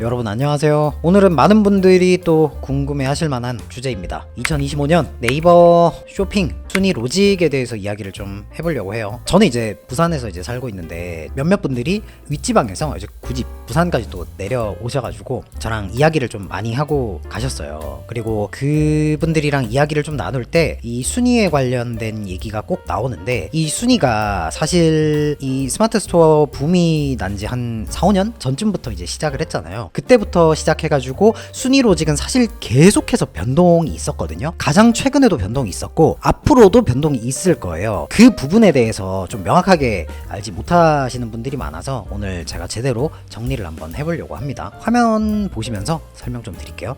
여러분 안녕하세요. 오늘은 많은 분들이 또 궁금해 하실 만한 주제입니다. 2025년 네이버 쇼핑 순위 로직에 대해서 이야기를 좀 해보려고 해요. 저는 이제 부산에서 이제 살고 있는데 몇몇 분들이 윗지방에서 이제 굳이 부산까지 또 내려오셔가지고 저랑 이야기를 좀 많이 하고 가셨어요. 그리고 그분들이랑 이야기를 좀 나눌 때 이 순위에 관련된 얘기가 꼭 나오는데, 이 순위가 사실 이 스마트 스토어 붐이 난 지 한 4, 5년 전쯤부터 이제 시작을 했잖아요. 그때부터 시작해가지고 순위 로직은 사실 계속해서 변동이 있었거든요. 가장 최근에도 변동이 있었고 앞으로도 변동이 있을 거예요. 그 부분에 대해서 좀 명확하게 알지 못하시는 분들이 많아서 오늘 제가 제대로 정리를 한번 해보려고 합니다. 화면 보시면서 설명 좀 드릴게요.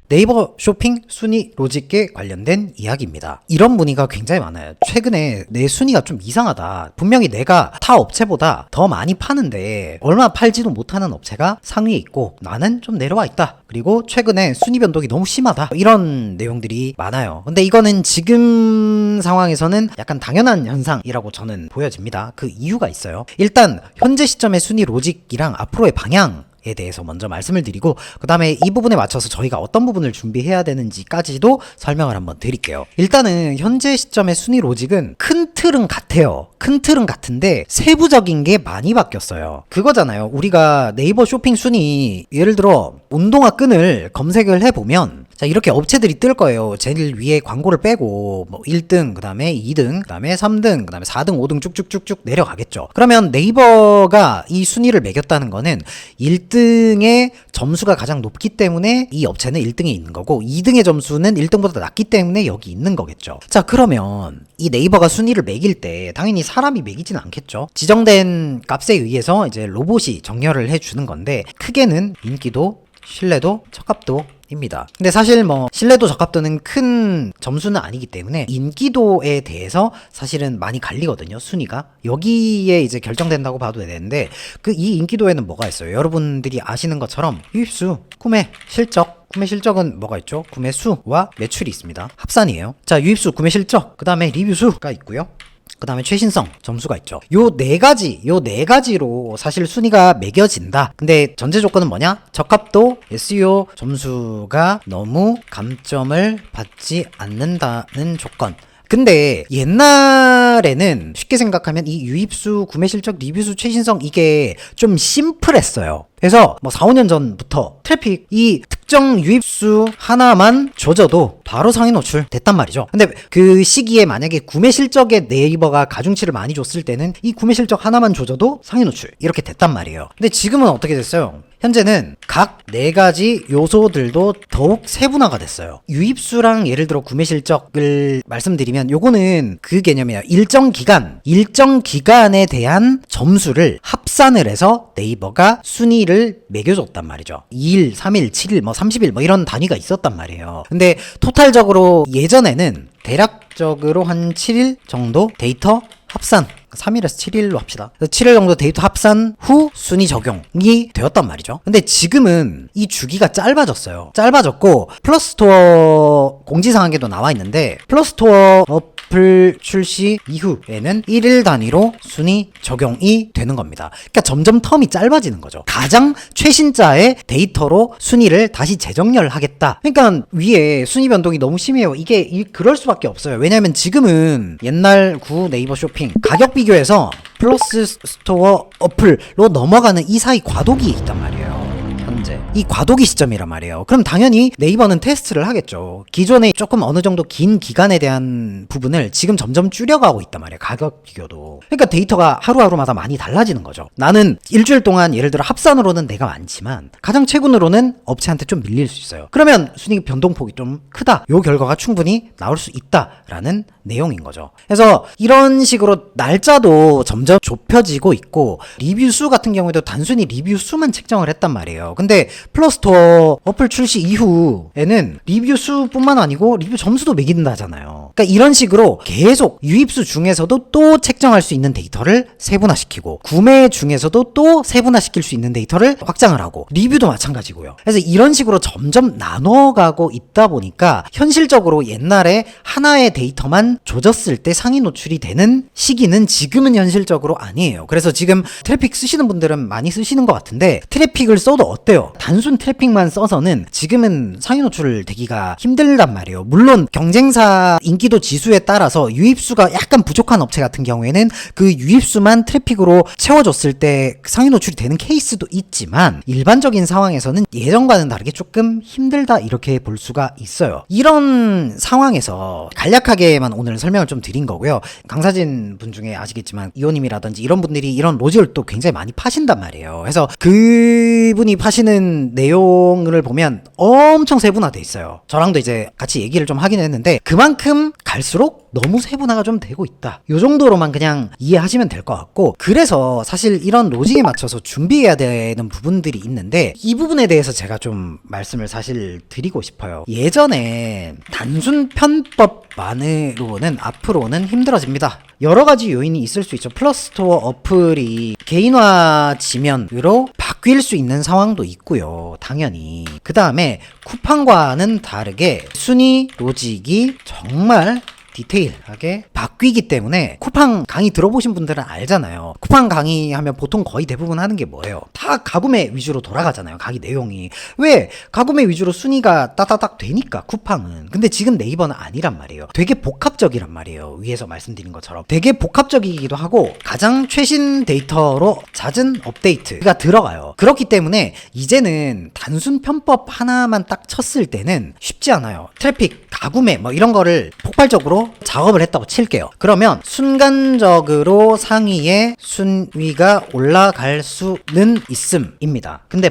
네이버 쇼핑 순위 로직에 관련된 이야기입니다. 이런 문의가 굉장히 많아요. 최근에 내 순위가 좀 이상하다. 분명히 내가 타 업체보다 더 많이 파는데 얼마 팔지도 못하는 업체가 상위에 있고 나는 좀 내려와 있다. 그리고 최근에 순위 변동이 너무 심하다. 이런 내용들이 많아요. 근데 이거는 지금 상황에서는 약간 당연한 현상이라고 저는 보여집니다. 그 이유가 있어요. 일단 현재 시점의 순위 로직이랑 앞으로의 방향 에 대해서 먼저 말씀을 드리고, 그 다음에 이 부분에 맞춰서 저희가 어떤 부분을 준비해야 되는지까지도 설명을 한번 드릴게요. 일단은 현재 시점의 순위 로직은 큰 틀은 같아요. 큰 틀은 같은데 세부적인 게 많이 바뀌었어요. 그거잖아요. 우리가 네이버 쇼핑 순위, 예를 들어 운동화 끈을 검색을 해보면 자, 이렇게 업체들이 뜰 거예요. 제일 위에 광고를 빼고 뭐 1등, 그 다음에 2등, 그 다음에 3등, 그 다음에 4등, 5등 쭉쭉쭉쭉 내려가겠죠. 그러면 네이버가 이 순위를 매겼다는 거는 1등의 점수가 가장 높기 때문에 이 업체는 1등에 있는 거고, 2등의 점수는 1등보다 낮기 때문에 여기 있는 거겠죠. 자, 그러면 이 네이버가 순위를 매길 때 당연히 사람이 매기지는 않겠죠. 지정된 값에 의해서 이제 로봇이 정렬을 해주는 건데, 크게는 인기도, 신뢰도, 적합도 입니다. 근데 사실 뭐 신뢰도 적합도는 큰 점수는 아니기 때문에 인기도에 대해서 사실은 많이 갈리거든요. 순위가 여기에 이제 결정된다고 봐도 되는데, 그 이 인기도에는 뭐가 있어요? 여러분들이 아시는 것처럼 유입수, 구매 실적, 구매 실적은 뭐가 있죠? 구매 수와 매출이 있습니다. 합산이에요. 자, 유입수, 구매 실적, 그 다음에 리뷰 수가 있고요. 그 다음에 최신성 점수가 있죠. 요 네 가지로 사실 순위가 매겨진다. 근데 전제 조건은 뭐냐? 적합도, SEO 점수가 너무 감점을 받지 않는다는 조건. 근데 옛날에는 쉽게 생각하면 이 유입수, 구매실적, 리뷰수, 최신성 이게 좀 심플했어요. 그래서 뭐 4, 5년 전부터 트래픽 이 특정 유입수 하나만 조져도 바로 상위 노출 됐단 말이죠. 근데 그 시기에 만약에 구매 실적에 네이버가 가중치를 많이 줬을 때는 이 구매 실적 하나만 조져도 상위 노출 이렇게 됐단 말이에요. 근데 지금은 어떻게 됐어요? 현재는 각 4가지 요소들도 더욱 세분화가 됐어요. 유입수랑 예를 들어 구매 실적을 말씀드리면 요거는 그 개념이에요. 일정 기간에 대한 점수를 합산을 해서 네이버가 순위를 매겨줬단 말이죠. 2일, 3일, 7일, 뭐 30일 뭐 이런 단위가 있었단 말이에요. 근데 토탈적으로 예전에는 대략적으로 한 7일 정도 데이터 합산, 3일에서 7일로 합시다. 7일 정도 데이터 합산 후 순위 적용이 되었단 말이죠. 근데 지금은 이 주기가 짧아졌어요. 짧아졌고 플러스토어 공지사항에도 나와 있는데, 플러스토어 어플 출시 이후에는 1일 단위로 순위 적용이 되는 겁니다. 그러니까 점점 텀이 짧아지는 거죠. 가장 최신자의 데이터로 순위를 다시 재정렬하겠다. 그러니까 위에 순위 변동이 너무 심해요. 이게 그럴 수밖에 없어요. 왜냐면 지금은 옛날 구 네이버 쇼핑 가격 비교해서 플러스 스토어 어플로 넘어가는 이 사이 과도기에 있단 말이에요. 현재 이 과도기 시점이란 말이에요. 그럼 당연히 네이버는 테스트를 하겠죠. 기존에 조금 어느 정도 긴 기간에 대한 부분을 지금 점점 줄여가고 있단 말이에요. 가격 비교도. 그러니까 데이터가 하루하루마다 많이 달라지는 거죠. 나는 일주일 동안 예를 들어 합산으로는 내가 많지만 가장 최근으로는 업체한테 좀 밀릴 수 있어요. 그러면 순위 변동폭이 좀 크다. 요 결과가 충분히 나올 수 있다라는 내용인 거죠. 그래서 이런 식으로 날짜도 점점 좁혀지고 있고, 리뷰 수 같은 경우에도 단순히 리뷰 수만 책정을 했단 말이에요. 근데 플러스토어 어플 출시 이후에는 리뷰 수뿐만 아니고 리뷰 점수도 매긴다잖아요. 그러니까 이런 식으로 계속 유입수 중에서도 또 책정할 수 있는 데이터를 세분화시키고 구매 중에서도 또 세분화시킬 수 있는 데이터를 확장을 하고 리뷰도 마찬가지고요. 그래서 이런 식으로 점점 나눠가고 있다 보니까 현실적으로 옛날에 하나의 데이터만 조졌을 때 상위 노출이 되는 시기는 지금은 현실적으로 아니에요. 그래서 지금 트래픽 쓰시는 분들은 많이 쓰시는 것 같은데 트래픽을 써도 어때요? 단순 트래픽만 써서는 지금은 상위 노출 되기가 힘들단 말이에요. 물론 경쟁사 인기도 지수에 따라서 유입수가 약간 부족한 업체 같은 경우에는 그 유입수만 트래픽으로 채워줬을 때 상위 노출이 되는 케이스도 있지만 일반적인 상황에서는 예전과는 다르게 조금 힘들다 이렇게 볼 수가 있어요. 이런 상황에서 간략하게만 오늘 설명을 좀 드린 거고요. 강사진 분 중에 아시겠지만 이호님이라든지 이런 분들이 이런 로직을 또 굉장히 많이 파신단 말이에요. 그래서 그분이 파시는 내용을 보면 엄청 세분화돼 있어요. 저랑도 이제 같이 얘기를 좀 하긴 했는데 그만큼 갈수록 너무 세분화가 좀 되고 있다. 요 정도로만 그냥 이해하시면 될 것 같고, 그래서 사실 이런 로직에 맞춰서 준비해야 되는 부분들이 있는데 이 부분에 대해서 제가 좀 말씀을 사실 드리고 싶어요. 예전에 단순 편법만으로는 앞으로는 힘들어집니다. 여러 가지 요인이 있을 수 있죠. 플러스토어 어플이 개인화 지면으로 바뀔 수 있는 상황도 있고요. 당연히. 그 다음에 쿠팡과는 다르게 순위 로직이 정말 디테일하게 바뀌기 때문에 쿠팡 강의 들어보신 분들은 알잖아요. 쿠팡 강의 하면 보통 거의 대부분 하는 게 뭐예요? 다 가구매 위주로 돌아가잖아요. 강의 내용이. 왜? 가구매 위주로 순위가 따다닥 되니까 쿠팡은. 근데 지금 네이버는 아니란 말이에요. 되게 복합적이란 말이에요. 위에서 말씀드린 것처럼. 되게 복합적이기도 하고 가장 최신 데이터로 잦은 업데이트가 들어가요. 그렇기 때문에 이제는 단순 편법 하나만 딱 쳤을 때는 쉽지 않아요. 트래픽, 가구매 뭐 이런 거를 폭발적으로 작업을 했다고 칠게요. 그러면 순간적으로 상위에 순위가 올라갈 수는 있음입니다. 근데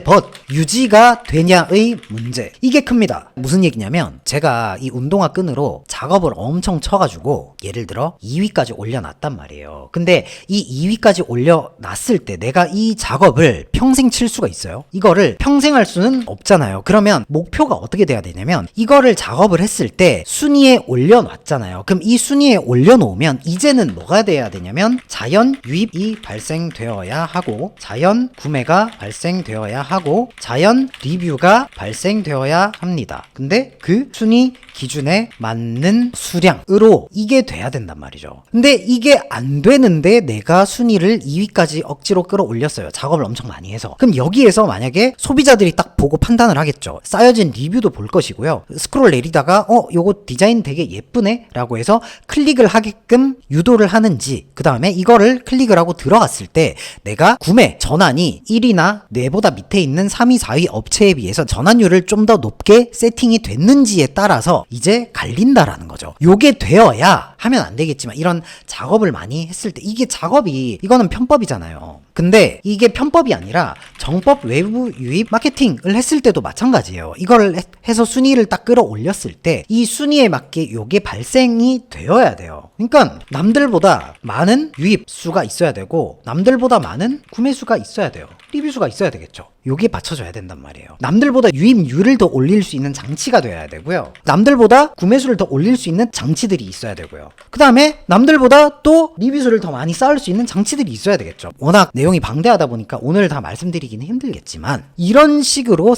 유지가 되냐의 문제. 이게 큽니다. 무슨 얘기냐면 제가 이 운동화 끈으로 작업을 엄청 쳐가지고 예를 들어 2위까지 올려놨단 말이에요. 근데 이 2위까지 올려놨을 때 내가 이 작업을 평생 칠 수가 있어요? 이거를 평생 할 수는 없잖아요. 그러면 목표가 어떻게 돼야 되냐면 이거를 작업을 했을 때 순위에 올려놨잖아요. 그럼 이 순위에 올려놓으면 이제는 뭐가 돼야 되냐면 자연 유입이 발생되어야 하고 자연 구매가 발생되어야 하고 자연 리뷰가 발생되어야 합니다. 근데 그 순위 기준에 맞는 수량으로 이게 돼야 된단 말이죠. 근데 이게 안 되는데 내가 순위를 2위까지 억지로 끌어올렸어요. 작업을 엄청 많이 해서. 그럼 여기에서 만약에 소비자들이 딱 보고 판단을 하겠죠. 쌓여진 리뷰도 볼 것이고요. 스크롤 내리다가 요거 디자인 되게 예쁘네 라고 해서 클릭을 하게끔 유도를 하는지, 그 다음에 이거를 클릭을 하고 들어갔을 때 내가 구매 전환이 1위나 뇌보다 밑에 있는 3위, 4위 업체에 비해서 전환율을 좀 더 높게 세팅이 됐는지에 따라서 이제 갈린다라는 거죠. 요게 되어야 하면 안 되겠지만 이런 작업을 많이 했을 때 이거는 편법이잖아요. 근데 이게 편법이 아니라 정법 외부 유입 마케팅을 했을 때도 마찬가지예요. 이걸 해서 순위를 딱 끌어올렸을 때 이 순위에 맞게 요게 발생이 되어야 돼요. 그러니까 남들보다 많은 유입 수가 있어야 되고 남들보다 많은 구매 수가 있어야 돼요. 리뷰 수가 있어야 되겠죠. 요게 맞춰져야 된단 말이에요. 남들보다 유입률을 더 올릴 수 있는 장치가 되어야 되고요. 남들보다 구매 수를 더 올릴 수 있는 장치들이 있어야 되고요. 그 다음에 남들보다 또 리뷰 수를 더 많이 쌓을 수 있는 장치들이 있어야 되겠죠. 워낙 내용이 방대하다 보니까 오늘 다 말씀드리기는 힘들겠지만 이런 식으로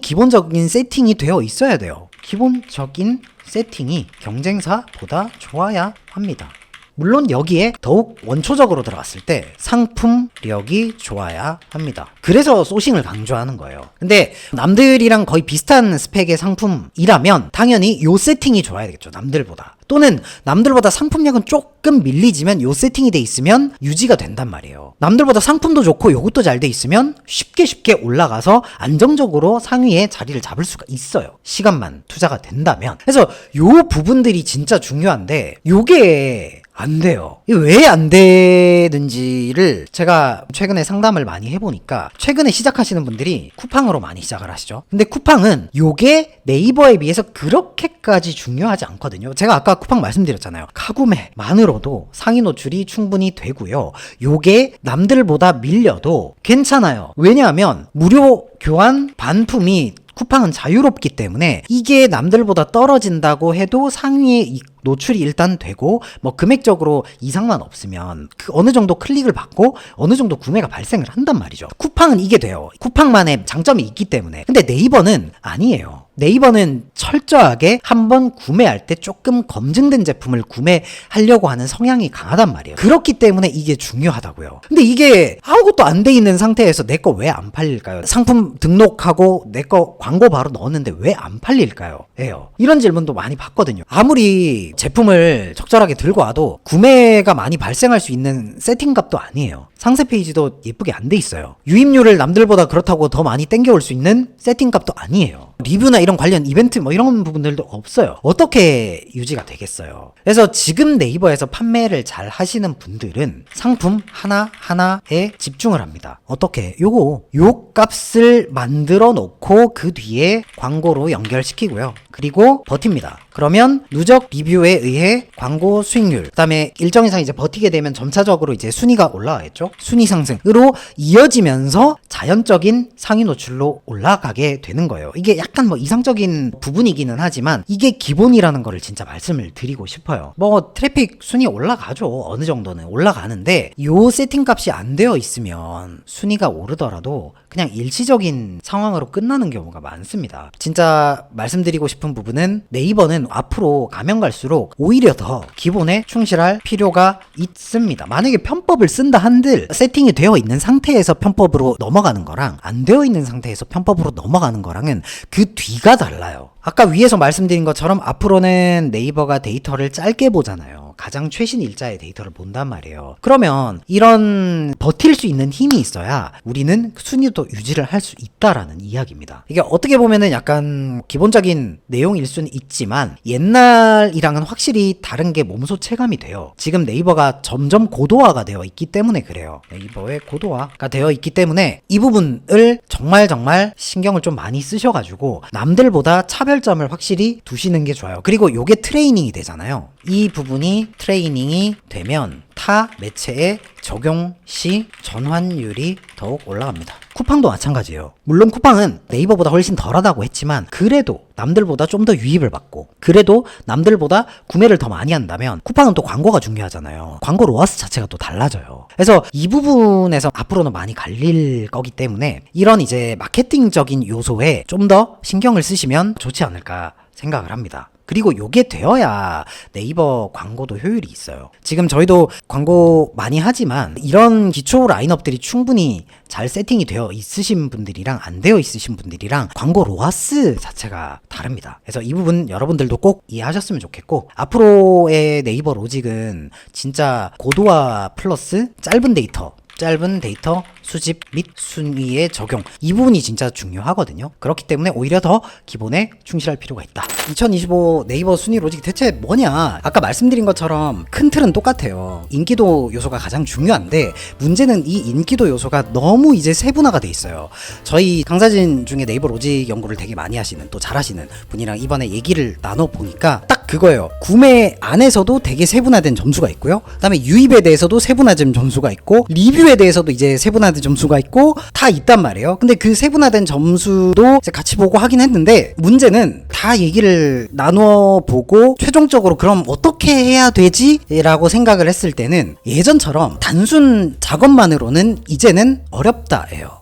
기본적인 세팅이 되어 있어야 돼요. 기본적인 세팅이 경쟁사보다 좋아야 합니다. 물론 여기에 더욱 원초적으로 들어갔을 때 상품력이 좋아야 합니다. 그래서 소싱을 강조하는 거예요. 근데 남들이랑 거의 비슷한 스펙의 상품이라면 당연히 요 세팅이 좋아야 되겠죠. 남들보다. 또는 남들보다 상품력은 조금 밀리지만 요 세팅이 돼 있으면 유지가 된단 말이에요. 남들보다 상품도 좋고 요것도 잘 돼 있으면 쉽게 올라가서 안정적으로 상위에 자리를 잡을 수가 있어요. 시간만 투자가 된다면. 그래서 요 부분들이 진짜 중요한데 요게 안 돼요. 왜 안 되는지를 제가 최근에 상담을 많이 해보니까 최근에 시작하시는 분들이 쿠팡으로 많이 시작을 하시죠. 근데 쿠팡은 요게 네이버에 비해서 그렇게까지 중요하지 않거든요. 제가 아까 쿠팡 말씀드렸잖아요. 카구매만으로도 상위 노출이 충분히 되고요. 요게 남들보다 밀려도 괜찮아요. 왜냐하면 무료 교환 반품이 쿠팡은 자유롭기 때문에 이게 남들보다 떨어진다고 해도 상위에 노출이 일단 되고 뭐 금액적으로 이상만 없으면 그 어느 정도 클릭을 받고 어느 정도 구매가 발생을 한단 말이죠. 쿠팡은 이게 돼요. 쿠팡만의 장점이 있기 때문에. 근데 네이버는 아니에요. 네이버는 철저하게 한번 구매할 때 조금 검증된 제품을 구매하려고 하는 성향이 강하단 말이에요. 그렇기 때문에 이게 중요하다고요. 근데 이게 아무것도 안 돼 있는 상태에서 내 거 왜 안 팔릴까요? 상품 등록하고 내 거 광고 바로 넣었는데 왜 안 팔릴까요? 예요. 이런 질문도 많이 받거든요. 아무리 제품을 적절하게 들고 와도 구매가 많이 발생할 수 있는 세팅값도 아니에요. 상세 페이지도 예쁘게 안 돼 있어요. 유입률을 남들보다 그렇다고 더 많이 땡겨올 수 있는 세팅값도 아니에요. 리뷰나 이런 관련 이벤트 뭐 이런 부분들도 없어요. 어떻게 유지가 되겠어요? 그래서 지금 네이버에서 판매를 잘 하시는 분들은 상품 하나하나에 집중을 합니다. 어떻게? 요 값을 만들어 놓고 그 뒤에 광고로 연결시키고요. 그리고 버팁니다. 그러면 누적 리뷰에 의해 광고 수익률, 그다음에 일정 이상 이제 버티게 되면 점차적으로 이제 순위가 올라가겠죠. 순위 상승으로 이어지면서 자연적인 상위 노출로 올라가게 되는 거예요. 이게 약간 뭐 이상적인 부분이기는 하지만 이게 기본이라는 거를 진짜 말씀을 드리고 싶어요. 뭐 트래픽 순위 올라가죠. 어느 정도는 올라가는데 요 세팅 값이 안 되어 있으면 순위가 오르더라도 그냥 일시적인 상황으로 끝나는 경우가 많습니다. 진짜 말씀드리고 싶은 부분은 네이버는 앞으로 가면 갈수록 오히려 더 기본에 충실할 필요가 있습니다. 만약에 편법을 쓴다 한들 세팅이 되어 있는 상태에서 편법으로 넘어가는 거랑 안 되어 있는 상태에서 편법으로 넘어가는 거랑은 그 뒤가 달라요. 아까 위에서 말씀드린 것처럼 앞으로는 네이버가 데이터를 짧게 보잖아요. 가장 최신 일자의 데이터를 본단 말이에요. 그러면 이런 버틸 수 있는 힘이 있어야 우리는 순위도 유지를 할 수 있다라는 이야기입니다. 이게 어떻게 보면은 약간 기본적인 내용일 수는 있지만 옛날이랑은 확실히 다른 게 몸소 체감이 돼요. 지금 네이버가 점점 고도화가 되어 있기 때문에 그래요. 네이버의 고도화가 되어 있기 때문에 이 부분을 정말 신경을 좀 많이 쓰셔가지고 남들보다 차별점을 확실히 두시는 게 좋아요. 그리고 요게 트레이닝이 되잖아요. 이 부분이 트레이닝이 되면 타 매체에 적용 시 전환율이 더욱 올라갑니다. 쿠팡도 마찬가지예요. 물론 쿠팡은 네이버보다 훨씬 덜하다고 했지만 그래도 남들보다 좀 더 유입을 받고 그래도 남들보다 구매를 더 많이 한다면 쿠팡은 또 광고가 중요하잖아요. 광고 로아스 자체가 또 달라져요. 그래서 이 부분에서 앞으로는 많이 갈릴 거기 때문에 이런 이제 마케팅적인 요소에 좀 더 신경을 쓰시면 좋지 않을까 생각을 합니다. 그리고 요게 되어야 네이버 광고도 효율이 있어요. 지금 저희도 광고 많이 하지만 이런 기초 라인업들이 충분히 잘 세팅이 되어 있으신 분들이랑 안 되어 있으신 분들이랑 광고 로아스 자체가 다릅니다. 그래서 이 부분 여러분들도 꼭 이해하셨으면 좋겠고 앞으로의 네이버 로직은 진짜 고도화 플러스 짧은 데이터 수집 및 순위의 적용, 이 부분이 진짜 중요하거든요. 그렇기 때문에 오히려 더 기본에 충실할 필요가 있다. 2025 네이버 순위 로직 대체 뭐냐? 아까 말씀드린 것처럼 큰 틀은 똑같아요. 인기도 요소가 가장 중요한데 문제는 이 인기도 요소가 너무 이제 세분화가 돼 있어요. 저희 강사진 중에 네이버 로직 연구를 되게 많이 하시는 또 잘하시는 분이랑 이번에 얘기를 나눠보니까 딱 그거예요. 구매 안에서도 되게 세분화된 점수가 있고요. 그다음에 유입에 대해서도 세분화된 점수가 있고 리뷰에 대해서도 이제 세분화된 점수가 있고 다 있단 말이에요. 근데 그 세분화된 점수도 이제 같이 보고 하긴 했는데 문제는 다 얘기를 나누어 보고 최종적으로 그럼 어떻게 해야 되지? 라고 생각을 했을 때는 예전처럼 단순 작업만으로는 이제는 어렵다예요.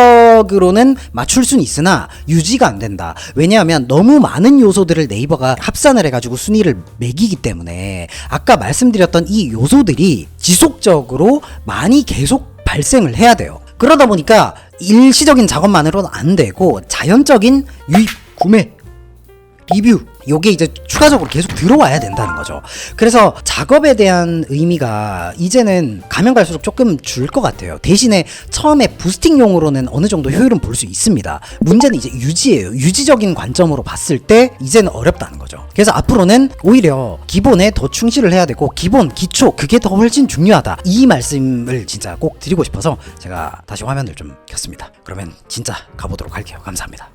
일시적으로는 맞출 수는 있으나 유지가 안 된다. 왜냐하면 너무 많은 요소들을 네이버가 합산을 해가지고 순위를 매기기 때문에 아까 말씀드렸던 이 요소들이 지속적으로 많이 계속 발생을 해야 돼요. 그러다 보니까 일시적인 작업만으로는 안 되고 자연적인 유입, 구매, 리뷰 요게 이제 추가적으로 계속 들어와야 된다는 거죠. 그래서 작업에 대한 의미가 이제는 가면 갈수록 조금 줄 것 같아요. 대신에 처음에 부스팅용으로는 어느 정도 효율은 볼 수 있습니다. 문제는 이제 유지예요. 유지적인 관점으로 봤을 때 이제는 어렵다는 거죠. 그래서 앞으로는 오히려 기본에 더 충실을 해야 되고 기본, 기초 그게 더 훨씬 중요하다. 이 말씀을 진짜 꼭 드리고 싶어서 제가 다시 화면을 좀 켰습니다. 그러면 진짜 가보도록 할게요. 감사합니다.